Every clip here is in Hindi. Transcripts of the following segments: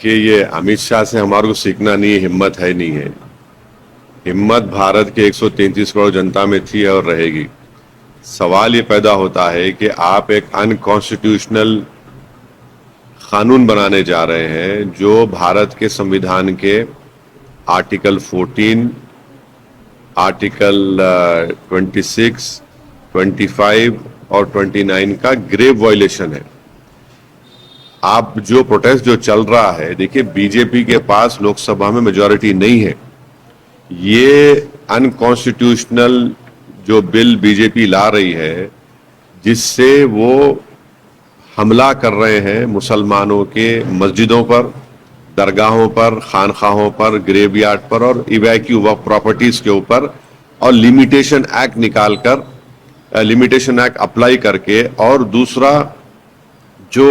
देखिए, ये अमित शाह से हमारे को सीखना नहीं है, हिम्मत है नहीं है। हिम्मत भारत के 133 करोड़ जनता में थी और रहेगी। सवाल ये पैदा होता है कि आप एक अनकॉन्स्टिट्यूशनल कानून बनाने जा रहे हैं जो भारत के संविधान के आर्टिकल 14, आर्टिकल 26, 25 और 29 का ग्रेव वायलेशन है। आप जो प्रोटेस्ट जो चल रहा है, देखिए बीजेपी के पास लोकसभा में मेजॉरिटी नहीं है। ये अनकॉन्स्टिट्यूशनल जो बिल बीजेपी ला रही है, जिससे वो हमला कर रहे हैं मुसलमानों के मस्जिदों पर, दरगाहों पर, खानखाहों पर, ग्रेवयार्ड पर और इवैक्यू वक्फ प्रॉपर्टीज के ऊपर, और लिमिटेशन एक्ट निकालकर, लिमिटेशन एक्ट अप्लाई करके, और दूसरा जो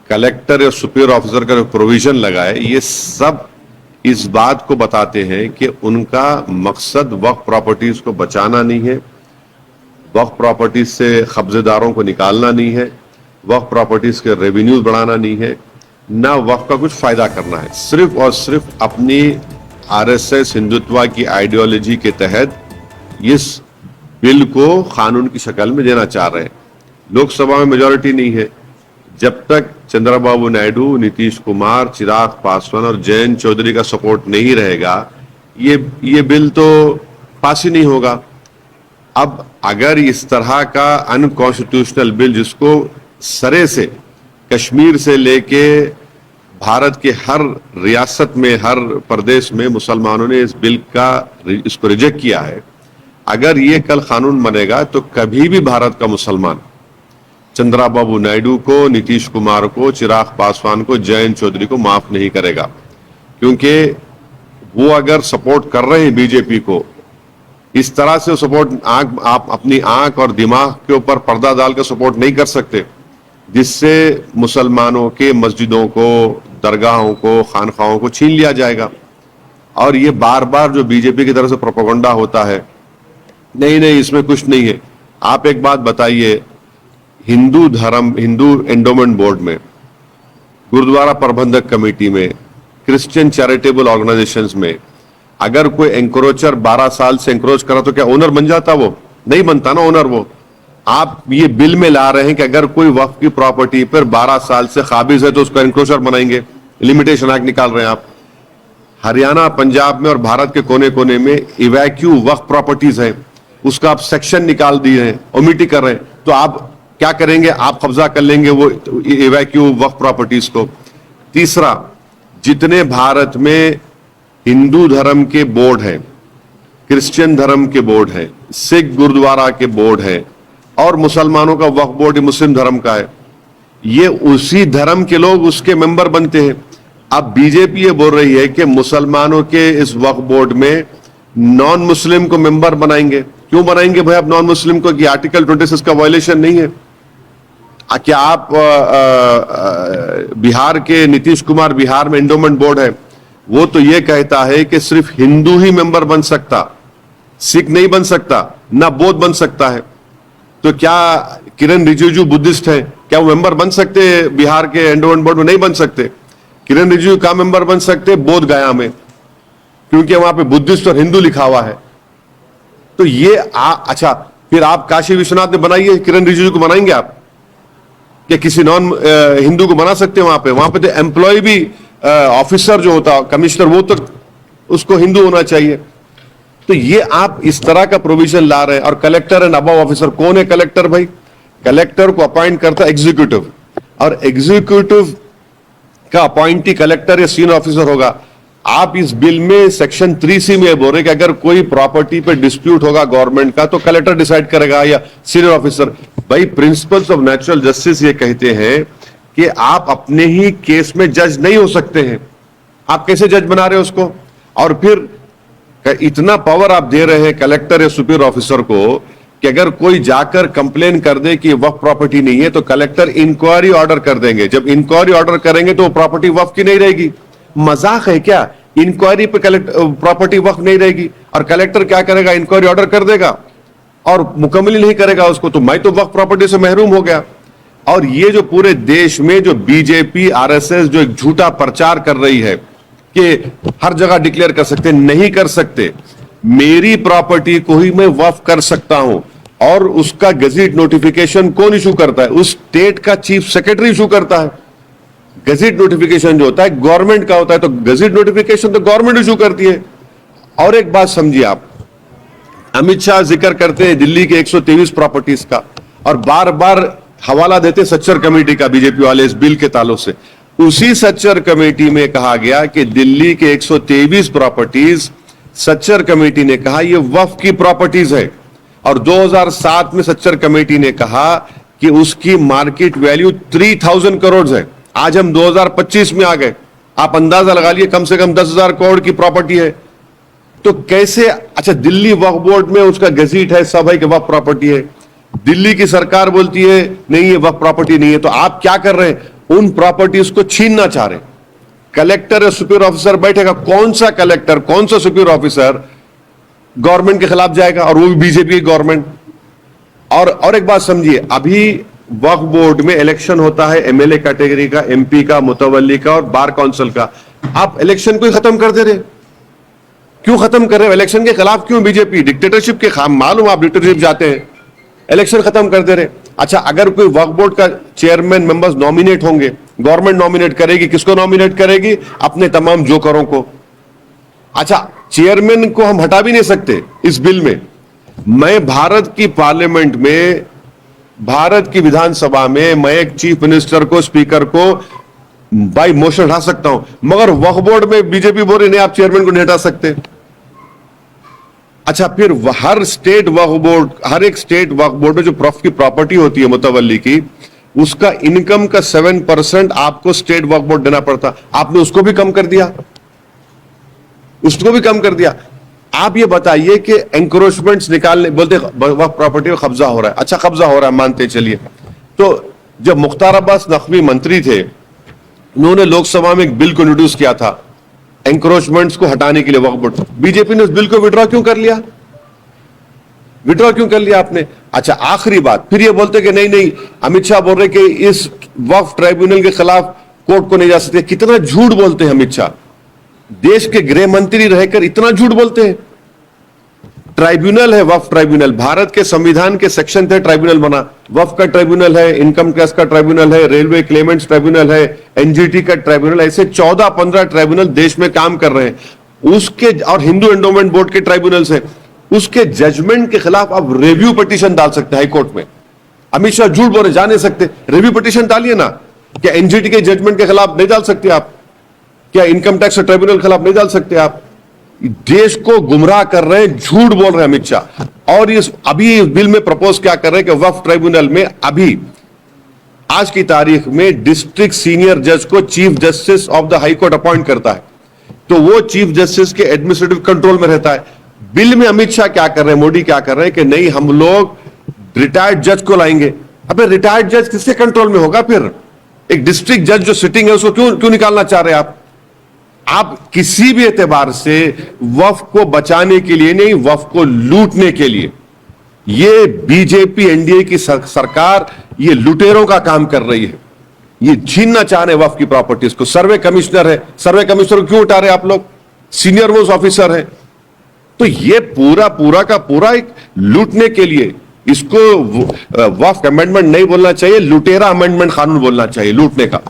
कलेक्टर या सुपीरियर ऑफिसर का प्रोविजन लगाए, ये सब इस बात को बताते हैं कि उनका मकसद वक्फ प्रॉपर्टीज को बचाना नहीं है, वक्फ प्रॉपर्टीज से कब्जेदारों को निकालना नहीं है, वक्फ प्रॉपर्टीज के रेवेन्यूज बढ़ाना नहीं है, ना वक्फ का कुछ फायदा करना है। सिर्फ और सिर्फ अपनी आरएसएस हिंदुत्व की आइडियोलॉजी के तहत इस बिल को कानून की शक्ल में देना चाह रहे हैं। लोकसभा में मेजॉरिटी नहीं है। जब तक चंद्रबाबू नायडू, नीतीश कुमार, चिराग पासवान और जयंत चौधरी का सपोर्ट नहीं रहेगा, ये बिल तो पास ही नहीं होगा। अब अगर इस तरह का अनकॉन्स्टिट्यूशनल बिल, जिसको सरे से कश्मीर से लेके भारत के हर रियासत में, हर प्रदेश में मुसलमानों ने इस बिल का इसको रिजेक्ट किया है, अगर ये कल कानून बनेगा तो कभी भी भारत का मुसलमान चंद्रबाबू नायडू को, नीतीश कुमार को, चिराग पासवान को, जयंत चौधरी को माफ नहीं करेगा। क्योंकि वो अगर सपोर्ट कर रहे हैं बीजेपी को, इस तरह से सपोर्ट, आप अपनी आंख और दिमाग के ऊपर पर्दा डालकर सपोर्ट नहीं कर सकते, जिससे मुसलमानों के मस्जिदों को, दरगाहों को, खानखाहों को छीन लिया जाएगा। और ये बार बार जो बीजेपी की तरफ से प्रोपेगेंडा होता है, नहीं नहीं इसमें कुछ नहीं है। आप एक बात बताइए, हिंदू एंडोमेंट बोर्ड में, गुरुद्वारा प्रबंधक कमेटी में, क्रिश्चियन चैरिटेबल ऑर्गेनाइजेशंस में अगर कोई एंक्रोचर 12 साल से एंक्रोच करा तो क्या ओनर बन जाता? वो नहीं बनता ना ओनर। वो आप ये बिल में ला रहे हैं कि अगर कोई वक्फ की प्रॉपर्टी पर 12 साल से काबिज है तो उसको एंक्रोचर बनाएंगे, लिमिटेशन एक्ट निकाल रहे हैं आप। हरियाणा, पंजाब में और भारत के कोने कोने में इवैक्यू वक्फ प्रॉपर्टीज है, उसका आप सेक्शन निकाल दिए हैं, ओमिट कर रहे हैं। तो आप क्या करेंगे? आप कब्जा कर लेंगे वो इवैक्यू वक्फ प्रॉपर्टीज को। तीसरा, जितने भारत में हिंदू धर्म के बोर्ड हैं, क्रिश्चियन धर्म के बोर्ड हैं, सिख गुरुद्वारा के बोर्ड हैं और मुसलमानों का वक्फ बोर्ड मुस्लिम धर्म का है, ये उसी धर्म के लोग उसके मेंबर बनते हैं। अब बीजेपी ये बोल रही है कि मुसलमानों के इस वक्फ बोर्ड में नॉन मुस्लिम को मेंबर बनाएंगे। क्यों बनाएंगे भाई आप नॉन मुस्लिम को? कि आर्टिकल 26 का वायलेशन नहीं है क्या? आप बिहार के नीतीश कुमार, बिहार में एंडोमेंट बोर्ड है, वो तो ये कहता है कि सिर्फ हिंदू ही मेंबर बन सकता, सिख नहीं बन सकता, ना बौद्ध बन सकता है। तो क्या किरण रिजिजू बुद्धिस्ट है, क्या वो मेंबर बन सकते हैं बिहार के एंडोमेंट बोर्ड में? नहीं बन सकते। किरण रिजिजू का मेंबर बन सकते बोध गया में, क्योंकि वहां पे बुद्धिस्ट और हिंदू लिखा हुआ है। तो ये अच्छा, फिर आप काशी विश्वनाथ में बनाइए, किरण रिजिजू को बनाएंगे आप? क्या किसी नॉन हिंदू को बना सकते हैं? वहां पे तो एम्प्लॉय भी, ऑफिसर जो होता, कमिश्नर, वो तो उसको हिंदू होना चाहिए। तो ये आप इस तरह का प्रोविजन ला रहे हैं। और कलेक्टर एंड अबव ऑफिसर, कौन है कलेक्टर भाई? कलेक्टर को अपॉइंट करता एग्जीक्यूटिव, और एग्जीक्यूटिव का अपॉइंटी कलेक्टर या सीनियर ऑफिसर होगा। आप इस बिल में सेक्शन 3C में बोल रहे कि अगर कोई प्रॉपर्टी पे डिस्प्यूट होगा गवर्नमेंट का तो कलेक्टर डिसाइड करेगा या सीनियर ऑफिसर। भाई प्रिंसिपल्स ऑफ नेचुरल जस्टिस ये कहते हैं कि आप अपने ही केस में जज नहीं हो सकते हैं। आप कैसे जज बना रहे हो उसको? और फिर इतना पावर आप दे रहे हैं कलेक्टर या सुपीरियर ऑफिसर को कि अगर कोई जाकर कंप्लेन कर दे कि वक्फ प्रॉपर्टी नहीं है तो कलेक्टर इंक्वायरी ऑर्डर कर देंगे। जब इंक्वायरी ऑर्डर करेंगे तो वो प्रॉपर्टी वक्फ की नहीं रहेगी। मजाक है क्या? इंक्वायरी पे प्रॉपर्टी वक्फ नहीं रहेगी और कलेक्टर क्या करेगा? इंक्वायरी ऑर्डर कर देगा और मुकम्मल नहीं करेगा उसको, तो मैं तो वक्फ प्रॉपर्टी से महरूम हो गया। और ये जो पूरे देश में जो बीजेपी आरएसएस जो एक झूठा प्रचार कर रही है कि हर जगह डिक्लेयर कर सकते, नहीं कर सकते। मेरी प्रॉपर्टी को ही मैं वक्फ कर सकता हूं, और उसका गजेट नोटिफिकेशन कौन इशू करता है? उस स्टेट का चीफ सेक्रेटरी इशू करता है। गजेट नोटिफिकेशन जो होता है गवर्नमेंट का होता है, तो गजेट नोटिफिकेशन तो गवर्नमेंट इशू करती है। और एक बात समझिए आप, अमित शाह जिक्र करते हैं दिल्ली के 123 प्रॉपर्टीज का, और बार बार हवाला देते सच्चर कमेटी का बीजेपी वाले इस बिल के ताल्लुक से। उसी सच्चर कमेटी में कहा गया कि दिल्ली के 123 प्रॉपर्टीज, सच्चर कमेटी ने कहा ये वक्फ की प्रॉपर्टीज है, और 2007 में सच्चर कमेटी ने कहा कि उसकी मार्केट वैल्यू 3000 करोड़ है। आज हम 2025 में आ गए, आप अंदाजा लगा लिए कम से कम 10,000 करोड़ की प्रॉपर्टी है। तो कैसे? अच्छा, दिल्ली वक्फ बोर्ड में उसका गजीट है, सब है कि वक्फ प्रॉपर्टी है। दिल्ली की सरकार बोलती है नहीं ये वक्फ प्रॉपर्टी नहीं है। तो आप क्या कर रहे हैं? उन प्रॉपर्टीज को छीनना चाह रहे हैं। कलेक्टर या सुपीरियर ऑफिसर बैठेगा, कौन सा कलेक्टर कौन सा सुपीरियर ऑफिसर गवर्नमेंट के खिलाफ जाएगा, और वो भी बीजेपी की गवर्नमेंट। और एक बात समझिए, अभी वक्फ बोर्ड में इलेक्शन होता है एमएलए कैटेगरी का, एमपी का, मुतवल्ली का और बार काउंसिल का। आप इलेक्शन को ही खत्म कर दे रहे। क्यों खत्म कर रहे हो? इलेक्शन के खिलाफ क्यों बीजेपी? डिक्टेटरशिप के खिलाफ, मालूम आप डिक्टेटरशिप जाते हैं, इलेक्शन खत्म कर दे रहे। अच्छा, अगर कोई वक्फ बोर्ड का चेयरमैन मेंबर्स नॉमिनेट होंगे, गवर्नमेंट नॉमिनेट करेगी, किसको नॉमिनेट करेगी? अपने तमाम जोकरों को। अच्छा, चेयरमैन को हम हटा भी नहीं सकते इस बिल में। मैं भारत की पार्लियामेंट में, भारत की विधानसभा में मैं एक चीफ मिनिस्टर को, स्पीकर को बाय मोशन हटा सकता हूं, मगर वक्फ बोर्ड में बीजेपी बोल रही नहीं आप चेयरमैन को नहीं हटा सकते। अच्छा, फिर हर स्टेट वक्फ बोर्ड, हर एक स्टेट वक्फ बोर्ड में जो की प्रॉपर्टी होती है मुतवल्ली की, उसका इनकम का 7% आपको स्टेट वक्फ बोर्ड देना पड़ता, आपने उसको भी कम कर दिया, उसको भी कम कर दिया। आप ये बताइए कि एंक्रोचमेंट्स निकालने, बोलते वक्फ प्रॉपर्टी में कब्जा हो रहा है। अच्छा, कब्जा हो रहा है मानते चलिए, तो जब मुख्तार अब्बास नकवी मंत्री थे, उन्होंने लोकसभा में एक बिल को इंट्रोड्यूस किया था एंक्रोचमेंट्स को हटाने के लिए वक्फ बोर्ड। बीजेपी ने उस बिल को विड्रॉ क्यों कर लिया? विड्रॉ क्यों कर लिया आपने? अच्छा, आखिरी बात, फिर ये बोलते कि नहीं नहीं, अमित शाह बोल रहे कि इस वक्फ ट्राइब्यूनल के खिलाफ कोर्ट को नहीं जा सकते। कितना झूठ बोलते हैं अमित शाह, देश के गृह मंत्री रहकर इतना झूठ बोलते हैं। ट्राइब्यूनल है वक्फ ट्राइब्यूनल, भारत के संविधान के सेक्शन थे ट्राइब्यूनल बना, वक्फ का ट्राइब्यूनल है, इनकम टैक्स का ट्राइब्यूनल है, रेलवे क्लेमेंट्स ट्राइब्यूनल है, एनजीटी का ट्राइब्यूनल, ऐसे 14-15 ट्राइब्यूनल देश में काम कर रहे हैं। उसके और हिंदू एंडोमेंट बोर्ड के ट्राइब्यूनल्स हैं, उसके जजमेंट के खिलाफ आप रिव्यू पिटीशन डाल सकते हैं हाईकोर्ट में। अमित शाह झूठ बोल रहे, जा नहीं सकते, रिव्यू पिटीशन डालिए ना। क्या एनजीटी के जजमेंट के खिलाफ नहीं डाल सकते आप? क्या इनकम टैक्स ट्राइब्यूनल के खिलाफ नहीं डाल सकते आप? देश को गुमराह कर रहे हैं, झूठ बोल रहे हैं अमित शाह। और इस अभी इस बिल में प्रपोज क्या कर रहे हैं कि वक्फ ट्राइब्यूनल में अभी आज की तारीख में डिस्ट्रिक्ट सीनियर जज को chief justice of the high court appoint करता है, तो वो चीफ जस्टिस के एडमिनिस्ट्रेटिव कंट्रोल में रहता है। बिल में अमित शाह क्या कर रहे हैं, मोदी क्या कर रहे हैं कि नहीं हम लोग रिटायर्ड जज को लाएंगे। अबे रिटायर्ड जज किसके कंट्रोल में होगा? फिर एक डिस्ट्रिक्ट जज जो सिटिंग है उसको क्यों निकालना चाह रहे हैं आप? आप किसी भी एतबार से वक्फ को बचाने के लिए नहीं, वक्फ को लूटने के लिए ये बीजेपी एनडीए की सरकार ये लुटेरों का काम कर रही है। ये छीनना चाह रहे हैं वक्फ की प्रॉपर्टीज को। सर्वे कमिश्नर है, सर्वे कमिश्नर को क्यों उठा रहे हैं आप लोग? सीनियर मोस्ट ऑफिसर है। तो ये पूरा का पूरा एक लूटने के लिए, इसको वक्फ अमेंडमेंट नहीं बोलना चाहिए, लुटेरा अमेंडमेंट कानून बोलना चाहिए, लूटने का।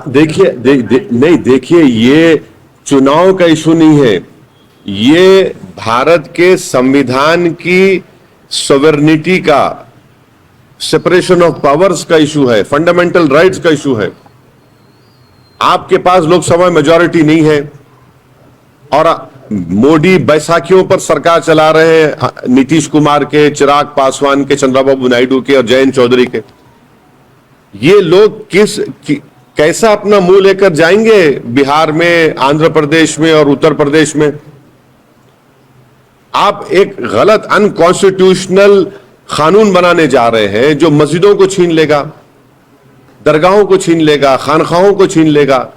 देखिए नहीं, देखिए ये चुनाव का इशू नहीं है, ये भारत के संविधान की सॉवरेनिटी का, सेपरेशन ऑफ पावर्स का इशू है, फंडामेंटल राइट्स का इशू है। आपके पास लोकसभा में मेजॉरिटी नहीं है और मोदी बैसाखियों पर सरकार चला रहे हैं, नीतीश कुमार के, चिराग पासवान के, चंद्रबाबू नायडू के और जयंत चौधरी के। ये लोग कैसा अपना मुंह लेकर जाएंगे बिहार में, आंध्र प्रदेश में और उत्तर प्रदेश में? आप एक गलत अनकॉन्स्टिट्यूशनल कानून बनाने जा रहे हैं जो मस्जिदों को छीन लेगा, दरगाहों को छीन लेगा, खानखाहों को छीन लेगा।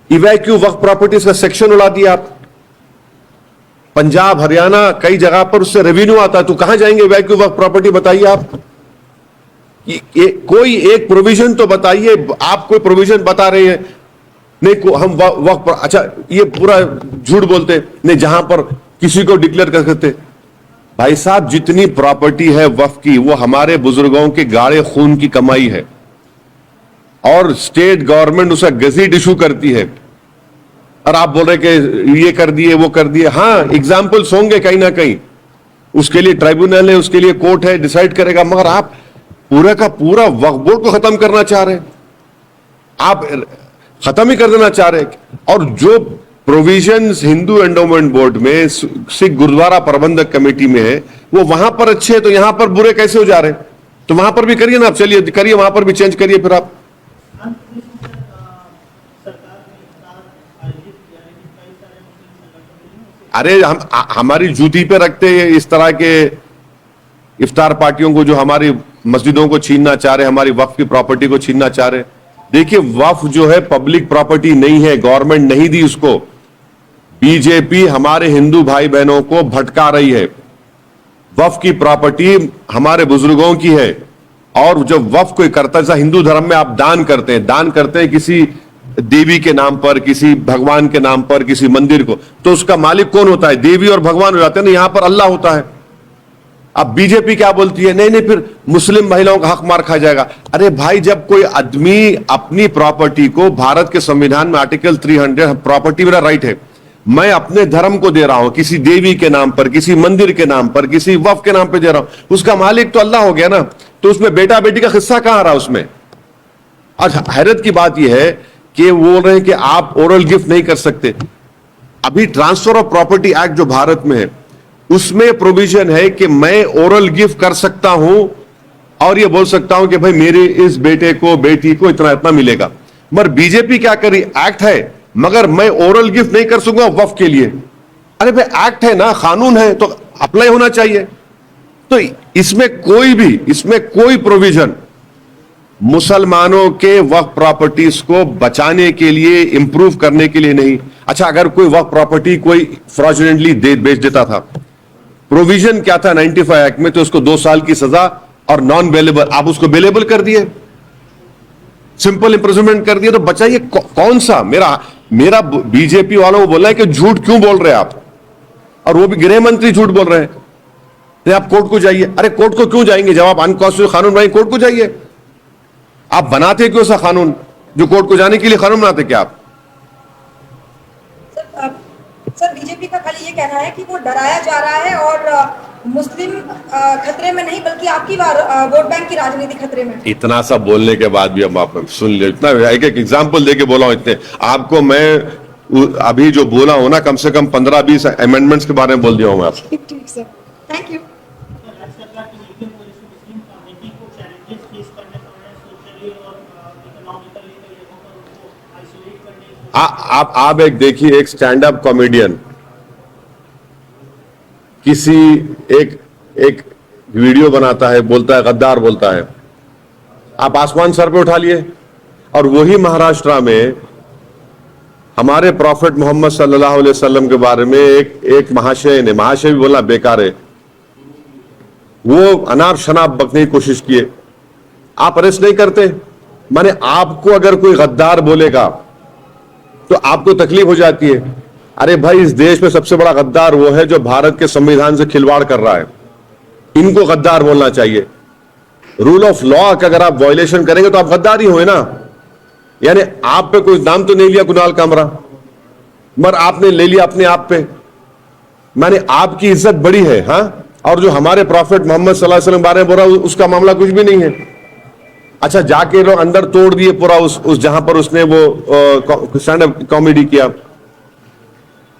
इवैक्यू वक्फ प्रॉपर्टीज का सेक्शन उड़ा दिया आप। पंजाब हरियाणा कई जगह पर उससे रेवेन्यू आता है, तो कहां जाएंगे इवैक्यू वक्फ प्रॉपर्टी? बताइए आप। कोई एक प्रोविजन तो बताइए। आप कोई प्रोविजन बता रहे हैं नहीं, हम वक्फ, अच्छा ये पूरा झूठ बोलते नहीं, जहां पर किसी को डिक्लेयर कर सकते। भाई साहब, जितनी प्रॉपर्टी है वक्फ की, वो हमारे बुजुर्गों के गाढ़े खून की कमाई है, और स्टेट गवर्नमेंट उसका गजीट इशू करती है। और आप बोल रहे कि ये कर दिए वो कर दिए। हाँ, एग्जाम्पल्स होंगे कहीं ना कहीं, उसके लिए ट्राइब्यूनल है, उसके लिए कोर्ट है, डिसाइड करेगा। मगर आप पूरा का पूरा वक्फ बोर्ड को खत्म करना चाह रहे हैं, आप खत्म ही कर देना चाह रहे हैं। और जो प्रोविजंस हिंदू एंडोमेंट बोर्ड में, सिख गुरुद्वारा प्रबंधक कमेटी में है, वो वहां पर अच्छे हैं, तो यहां पर बुरे कैसे हो जा रहे हैं? तो वहां पर भी करिए ना आप, चलिए करिए, वहां पर भी चेंज करिए फिर आप। अरे हम हमारी जूती पे रखते हैं इस तरह के इफ्तार पार्टियों को, जो हमारी मस्जिदों को छीनना चाह रहे, हमारी वक्फ की प्रॉपर्टी को छीनना चाह रहे। देखिए, वक्फ जो है पब्लिक प्रॉपर्टी नहीं है, गवर्नमेंट नहीं दी उसको। बीजेपी हमारे हिंदू भाई बहनों को भटका रही है। वक्फ की प्रॉपर्टी हमारे बुजुर्गों की है, और जब वक्फ कोई करता है, हिंदू धर्म में आप दान करते हैं किसी देवी के नाम पर, किसी भगवान के नाम पर, किसी मंदिर को, तो उसका मालिक कौन होता है? देवी और भगवान हो जाते हैं ना, यहां पर अल्लाह होता है। अब बीजेपी क्या बोलती है? नहीं नहीं, फिर मुस्लिम महिलाओं का हक मार खा जाएगा। अरे भाई, जब कोई आदमी अपनी प्रॉपर्टी को, भारत के संविधान में आर्टिकल 300, प्रॉपर्टी मेरा राइट है, मैं अपने धर्म को दे रहा हूं, किसी देवी के नाम पर, किसी मंदिर के नाम पर, किसी वक्फ के नाम पर दे रहा हूं, उसका मालिक तो अल्लाह हो गया ना। तो उसमें बेटा बेटी का हिस्सा कहां आ रहा उसमें? आज हैरत की बात यह है कि वो बोल रहे हैं कि आप ओरल गिफ्ट नहीं कर सकते। अभी ट्रांसफर ऑफ प्रॉपर्टी एक्ट जो भारत में है, उसमें प्रोविजन है कि मैं ओरल गिफ्ट कर सकता हूं, और ये बोल सकता हूं कि भाई मेरे इस बेटे को, बेटी को इतना इतना मिलेगा। मगर बीजेपी क्या करी? एक्ट है, मगर मैं ओरल गिफ्ट नहीं कर सकूंगा वक्फ के लिए। अरे भाई, एक्ट है ना, कानून है, तो अप्लाई होना चाहिए। तो इसमें कोई प्रोविजन मुसलमानों के वक्फ प्रॉपर्टीज को बचाने के लिए, इंप्रूव करने के लिए नहीं। अच्छा, अगर कोई वक्फ प्रॉपर्टी कोई फ्रॉडुलेंटली बेच देता था, प्रोविजन क्या था 95 एक्ट में? तो उसको 2 साल की सजा और नॉन बेलेबल, आप उसको बेलेबल कर दिए, सिंपल इंप्रिजनमेंट कर दिए। तो बचाइए कौन सा? मेरा बीजेपी वालों को बोलना है कि झूठ क्यों बोल रहे हैं आप, और वो भी गृह मंत्री झूठ बोल रहे हैं। तो आप कोर्ट को जाइए। अरे कोर्ट को क्यों जाएंगे? जब आप अनकॉन्स्टिट्यूशनल कानून बनाएंगे, कोर्ट को जाइए। आप बनाते क्यों सा कानून जो कोर्ट को जाने के लिए कानून बनाते? क्या आप? सर, बीजेपी का खाली ये कहना है कि वो डराया जा रहा है, और मुस्लिम खतरे में नहीं, बल्कि आपकी वोट बैंक की राजनीति खतरे में। इतना सब बोलने के बाद भी हम आप सुन ले, इतना एक एग्जाम्पल देके बोला हूं। इतने आपको मैं अभी जो बोला हूं ना, कम से कम 15-20 अमेंडमेंट्स के बारे में बोल दिया हूं मैं आपको। ठीक सर, थैंक यू। आप एक देखिए, एक स्टैंड अप कॉमेडियन किसी एक वीडियो बनाता है, बोलता है गद्दार बोलता है, आप आसमान सर पे उठा लिए। और वही महाराष्ट्र में हमारे प्रॉफिट मोहम्मद सल्लल्लाहु अलैहि वसल्लम के बारे में एक महाशय भी बोला बेकार है, वो अनाप शनाप बकने की कोशिश किए, आप अरेस्ट नहीं करते? माने आपको अगर कोई गद्दार बोलेगा तो आपको तकलीफ हो जाती है। अरे भाई, इस देश में सबसे बड़ा गद्दार वो है जो भारत के संविधान से खिलवाड़ कर रहा है, इनको गद्दार बोलना चाहिए। रूल ऑफ लॉ का अगर आप वायलेशन करेंगे तो आप गद्दार ही हुए ना। यानी आप पे कोई नाम तो नहीं लिया कुणाल कामरा, मगर आपने ले लिया अपने आप पे, माने आपकी इज्जत बड़ी है। हाँ, और जो हमारे प्रॉफिट मोहम्मद सल्लल्लाहु अलैहि वसल्लम बारे में बोल रहा, उसका मामला कुछ भी नहीं है। अच्छा, जाके लोग अंदर तोड़ दिए पूरा उस जहां पर उसने वो स्टैंड अप कॉमेडी किया।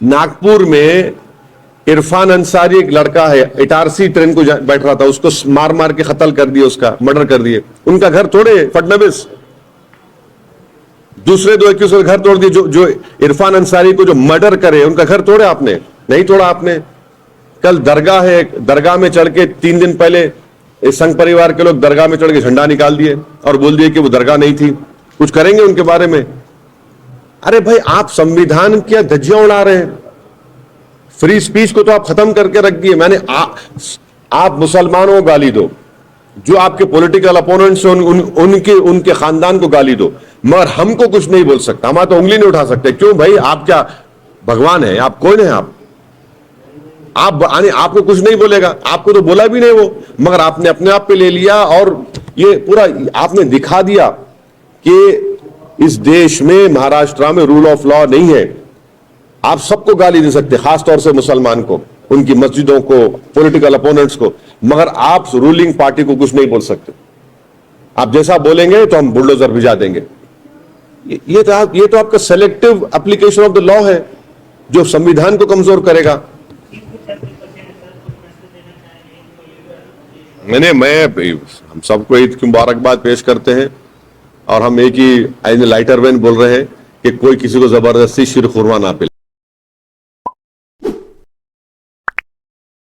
नागपुर में इरफान अंसारी एक लड़का है, इटारसी ट्रेन को बैठ रहा था, उसको मार मार के कत्ल कर दिया, उसका मर्डर कर दिए। उनका घर तोड़े फडनवीस, दूसरे 2 एक्यूज का घर तोड़ दिए। जो इरफान अंसारी को जो मर्डर करे, उनका घर तोड़े आपने? नहीं तोड़ा आपने। कल दरगाह है, दरगाह में चढ़ के 3 दिन पहले संघ परिवार के लोग दरगाह में चढ़ के झंडा निकाल दिए और बोल दिए कि वो दरगाह नहीं थी। कुछ करेंगे उनके बारे में? अरे भाई, आप संविधान की धज्जियां उड़ा रहे हैं। फ्री स्पीच को तो आप खत्म करके रख दिए। आप मुसलमानों को गाली दो, जो आपके पॉलिटिकल अपोनेंट्स हैं उनके खानदान को गाली दो, मगर हमको कुछ नहीं बोल सकता, हमारा तो उंगली नहीं उठा सकते। क्यों भाई, आप क्या भगवान है? आप कौन है? आपको कुछ नहीं बोलेगा, आपको तो बोला भी नहीं वो, मगर आपने अपने आप पे ले लिया। और ये पूरा आपने दिखा दिया कि इस देश में, महाराष्ट्र में रूल ऑफ लॉ नहीं है। आप सबको गाली दे सकते, खासतौर से मुसलमान को, उनकी मस्जिदों को, पॉलिटिकल अपोनेंट्स को, मगर आप रूलिंग पार्टी को कुछ नहीं बोल सकते। आप जैसा बोलेंगे तो हम बुलडोजर भिजा देंगे। ये तो आपका selective application of the law है, जो संविधान को कमजोर करेगा। हम सबको ईद की मुबारकबाद पेश करते हैं, और हम एक ही लाइटर वेन बोल रहे हैं कि कोई किसी को जबरदस्ती शीर खुरमा ना पिलाए।